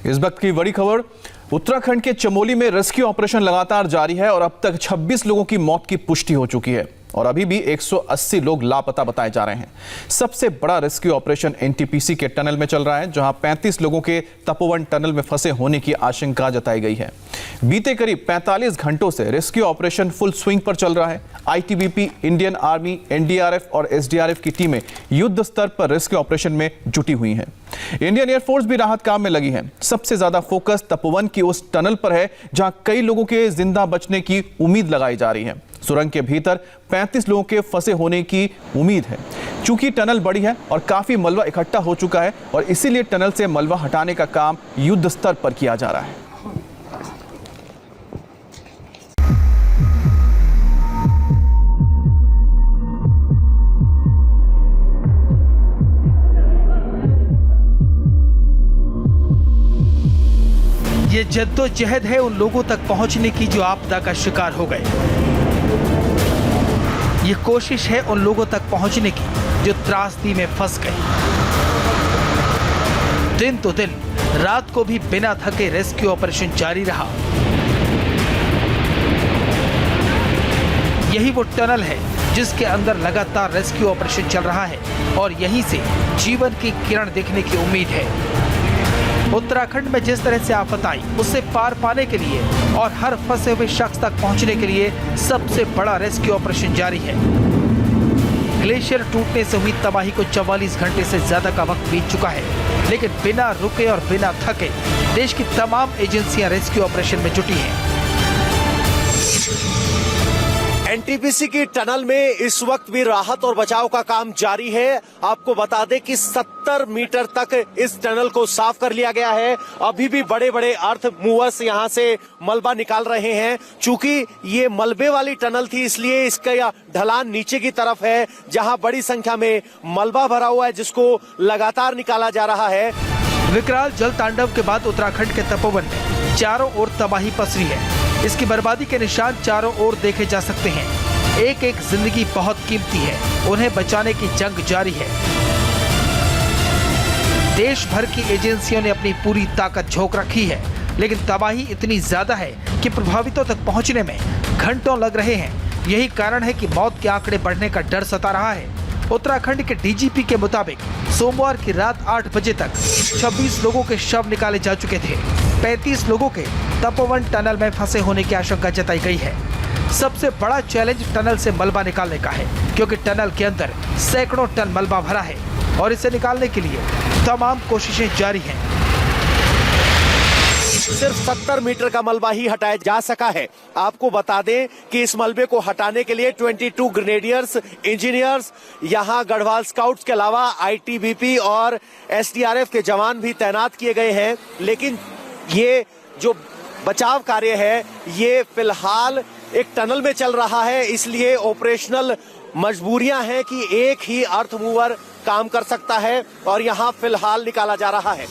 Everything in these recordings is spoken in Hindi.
इस वक्त की बड़ी खबर, उत्तराखंड के चमोली में रेस्क्यू ऑपरेशन लगातार जारी है और अब तक 26 लोगों की मौत की पुष्टि हो चुकी है और अभी भी 180 लोग लापता बताए जा रहे हैं। सबसे बड़ा रेस्क्यू ऑपरेशन एनटीपीसी के टनल में चल रहा है, जहां 35 लोगों के तपोवन टनल में फंसे होने की आशंका जताई गई है। बीते करीब 45 घंटों से रेस्क्यू ऑपरेशन फुल स्विंग पर चल रहा है। आईटीबीपी, इंडियन आर्मी, एनडीआरएफ और एसडीआरएफ की टीमें युद्ध स्तर पर रेस्क्यू ऑपरेशन में जुटी हुई हैं। इंडियन एयरफोर्स भी राहत काम में लगी है। सबसे ज्यादा फोकस तपोवन की उस टनल पर है जहां कई लोगों के जिंदा बचने की उम्मीद लगाई जा रही है। सुरंग के भीतर 35 लोगों के फंसे होने की उम्मीद है। चूंकि टनल बड़ी है और काफी मलबा इकट्ठा हो चुका है और इसीलिए टनल से मलबा हटाने का काम युद्ध स्तर पर किया जा रहा है। ये जद्दोजहद है उन लोगों तक पहुंचने की जो आपदा का शिकार हो गए। ये कोशिश है उन लोगों तक पहुंचने की जो त्रासदी में फंस गए। दिन तो दिन, रात को भी बिना थके रेस्क्यू ऑपरेशन जारी रहा। यही वो टनल है जिसके अंदर लगातार रेस्क्यू ऑपरेशन चल रहा है और यहीं से जीवन की किरण देखने की उम्मीद है। उत्तराखंड में जिस तरह से आफत आई, उससे पार पाने के लिए और हर फंसे हुए शख्स तक पहुंचने के लिए सबसे बड़ा रेस्क्यू ऑपरेशन जारी है। ग्लेशियर टूटने से हुई तबाही को 44 घंटे से ज्यादा का वक्त बीत चुका है, लेकिन बिना रुके और बिना थके देश की तमाम एजेंसियां रेस्क्यू ऑपरेशन में जुटी हैं। एनटीपीसी की टनल में इस वक्त भी राहत और बचाव का काम जारी है। आपको बता दें कि 70 मीटर तक इस टनल को साफ कर लिया गया है। अभी भी बड़े बड़े अर्थ मूवर्स यहां से मलबा निकाल रहे हैं। चूंकि ये मलबे वाली टनल थी, इसलिए इसका ढलान नीचे की तरफ है, जहां बड़ी संख्या में मलबा भरा हुआ है, जिसको लगातार निकाला जा रहा है। विकराल जल तांडव के बाद उत्तराखंड के तपोवन में चारों ओर तबाही पसरी है। इसकी बर्बादी के निशान चारों ओर देखे जा सकते हैं। एक एक जिंदगी बहुत कीमती है, उन्हें बचाने की जंग जारी है। देश भर की एजेंसियों ने अपनी पूरी ताकत झोंक रखी है, लेकिन तबाही इतनी ज्यादा है कि प्रभावितों तक पहुंचने में घंटों लग रहे हैं। यही कारण है कि मौत के आंकड़े बढ़ने का डर सता रहा है। उत्तराखंड के डीजीपी के मुताबिक सोमवार की रात 8 बजे तक 26 लोगों के शव निकाले जा चुके थे। 35 लोगों के तपोवन टनल में फंसे होने की आशंका जताई गई है। सबसे बड़ा चैलेंज टनल से मलबा निकालने का है, क्योंकि टनल के अंदर सैकड़ों टन मलबा भरा है और इसे निकालने के लिए तमाम कोशिशें जारी हैं। सिर्फ 70 मीटर का मलबा ही हटाया जा सका है। आपको बता दें कि इस मलबे को हटाने के लिए 22 ग्रेनेडियर्स, इंजीनियर्स, यहाँ गढ़वाल स्काउट्स के अलावा आईटीबीपी और एसडीआरएफ के जवान भी तैनात किए गए हैं। लेकिन ये जो बचाव कार्य है, ये फिलहाल एक टनल में चल रहा है, इसलिए ऑपरेशनल मजबूरियां हैं कि एक ही अर्थ मूवर काम कर सकता है और यहाँ फिलहाल निकाला जा रहा है।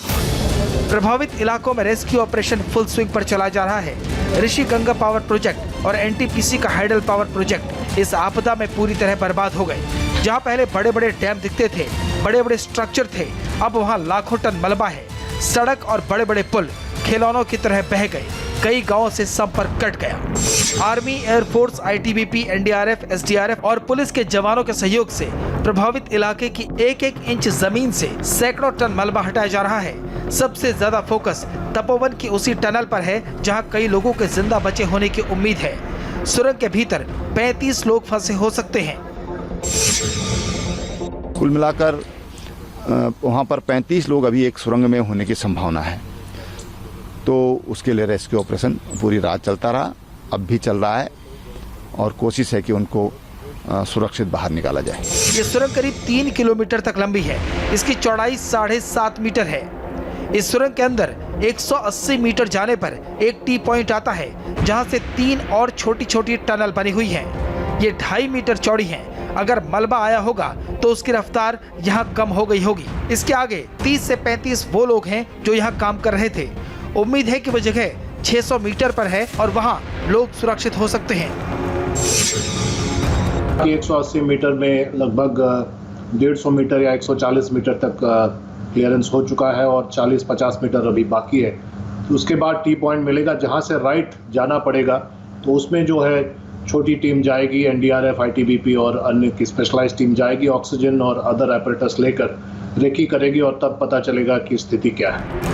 प्रभावित इलाकों में रेस्क्यू ऑपरेशन फुल स्विंग पर चला जा रहा है। ऋषि गंगा पावर प्रोजेक्ट और एनटीपीसी का हाइडल पावर प्रोजेक्ट इस आपदा में पूरी तरह बर्बाद हो गए। जहां पहले बड़े बड़े डैम दिखते थे, बड़े बड़े स्ट्रक्चर थे, अब वहां लाखों टन मलबा है। सड़क और बड़े बड़े पुल खिलौनों की तरह बह गए। कई गांवों से संपर्क कट गया। Army, air force, ITBP, NDRF, SDRF और पुलिस के जवानों के सहयोग से प्रभावित इलाके की एक एक इंच जमीन से सैकड़ों टन मलबा हटाया जा रहा है। सबसे ज्यादा फोकस तपोवन की उसी टनल पर है, जहां कई लोगों के जिंदा बचे होने की उम्मीद है। सुरंग के भीतर 35 लोग फंसे हो सकते हैं। कुल मिलाकर वहां पर 35 लोग अभी एक सुरंग में होने की संभावना है। तो उसके लिए रेस्क्यू ऑपरेशन पूरी रात चलता रहा, अब भी चल रहा है और कोशिश है कि उनको सुरक्षित बाहर निकाला जाए। ये सुरंग करीब 3 किलोमीटर तक लंबी है। इसकी चौड़ाई 7.5 मीटर है। इस सुरंग के अंदर 180 मीटर जाने पर एक टी पॉइंट आता है, जहां से 3 और छोटी छोटी टनल बनी हुई हैं। ये 2.5 मीटर चौड़ी है। अगर मलबा आया होगा तो उसकी रफ्तार यहाँ कम हो गई होगी। इसके आगे 30 से 35 वो लोग हैं जो यहाँ काम कर रहे थे। उम्मीद है कि वो जगह 600 मीटर पर है और वहाँ लोग सुरक्षित हो सकते हैं। 180 मीटर में लगभग 150 मीटर या 140 मीटर तक क्लियरेंस हो चुका है और 40-50 मीटर अभी बाकी है। तो उसके बाद टी पॉइंट मिलेगा जहाँ से राइट जाना पड़ेगा। तो उसमें जो है छोटी टीम जाएगी, एनडीआरएफ, आईटीबीपी और अन्य की स्पेशलाइज्ड टीम जाएगी, ऑक्सीजन और अदर एपरेटस लेकर रेकी करेगी और तब पता चलेगा कि स्थिति क्या है।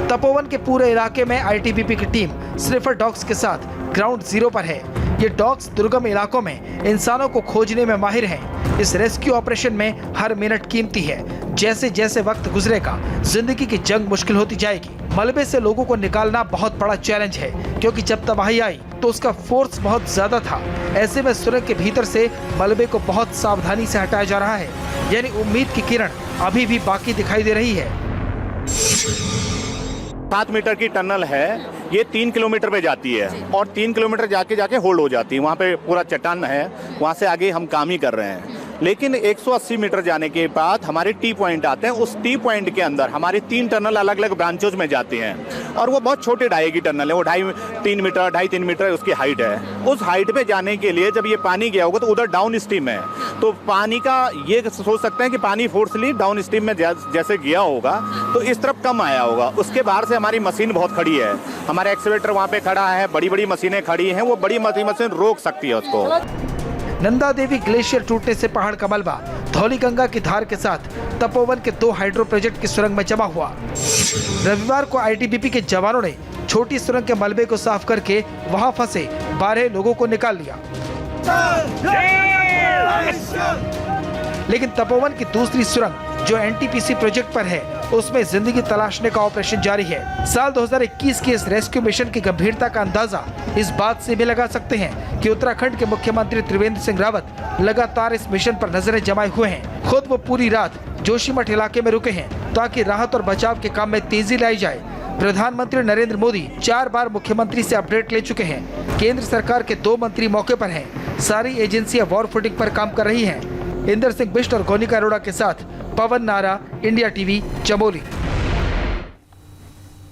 तपोवन के पूरे इलाके में आईटीबीपी की टीम स्निफर डॉग्स के साथ ग्राउंड जीरो पर है। ये डॉग्स दुर्गम इलाकों में इंसानों को खोजने में माहिर हैं। इस रेस्क्यू ऑपरेशन में हर मिनट कीमती है। जैसे जैसे वक्त गुजरेगा, जिंदगी की जंग मुश्किल होती जाएगी। मलबे से लोगों को निकालना बहुत बड़ा चैलेंज है, क्योंकि जब तबाही आई तो उसका फोर्स बहुत ज्यादा था। ऐसे में सुरंग के भीतर से मलबे को बहुत सावधानी से हटाया जा रहा है, यानी उम्मीद की किरण अभी भी बाकी दिखाई दे रही है। 7 मीटर की टनल है, ये 3 किलोमीटर पे जाती है और 3 किलोमीटर जाके होल्ड हो जाती है। वहाँ पे पूरा चट्टान है, वहाँ से आगे हम काम ही कर रहे हैं। लेकिन 180 मीटर जाने के बाद हमारे टी पॉइंट आते हैं। उस टी पॉइंट के अंदर हमारी 3 टनल अलग अलग ब्रांचोज में जाती हैं और वो बहुत छोटे ढाई की टनल है। वो 2.5-3 मीटर उसकी हाइट है। उस हाइट पे जाने के लिए जब ये पानी गया होगा तो उधर डाउन स्ट्रीम है, तो पानी का ये सोच सकते हैं कि पानी फोर्सली डाउन स्ट्रीम में जैसे गया होगा तो इस तरफ कम आया होगा। उसके बाहर से हमारी मशीन बहुत खड़ी है, हमारा एक्सीवेटर वहाँ पे खड़ा है, बड़ी बड़ी मशीनें खड़ी हैं। वो बड़ी मशीन रोक सकती है उसको। नंदा देवी ग्लेशियर टूटने से पहाड़ का मलबा धौली गंगा की धार के साथ तपोवन के 2 हाइड्रो प्रोजेक्ट की सुरंग में जमा हुआ। रविवार को आईटीबीपी के जवानों ने छोटी सुरंग के मलबे को साफ करके वहां फंसे 12 लोगों को निकाल लिया। लेकिन तपोवन की दूसरी सुरंग जो एनटीपीसी प्रोजेक्ट पर है, उसमें जिंदगी तलाशने का ऑपरेशन जारी है। साल 2021 की इस रेस्क्यू मिशन की गंभीरता का अंदाजा इस बात से भी लगा सकते हैं कि उत्तराखंड के मुख्यमंत्री त्रिवेंद्र सिंह रावत लगातार इस मिशन पर नजरें जमाए हुए हैं। खुद वो पूरी रात जोशीमठ इलाके में रुके हैं ताकि राहत और बचाव के काम में तेजी लाई जाए। प्रधानमंत्री नरेंद्र मोदी 4 बार मुख्यमंत्री से अपडेट ले चुके हैं। केंद्र सरकार के 2 मंत्री मौके पर हैं। सारी एजेंसियां वॉर फुटिंग पर काम कर रही हैं। इंदर सिंह बिष्ट और गोनिका अरोड़ा के साथ पवन नारा, इंडिया टीवी, चमोली।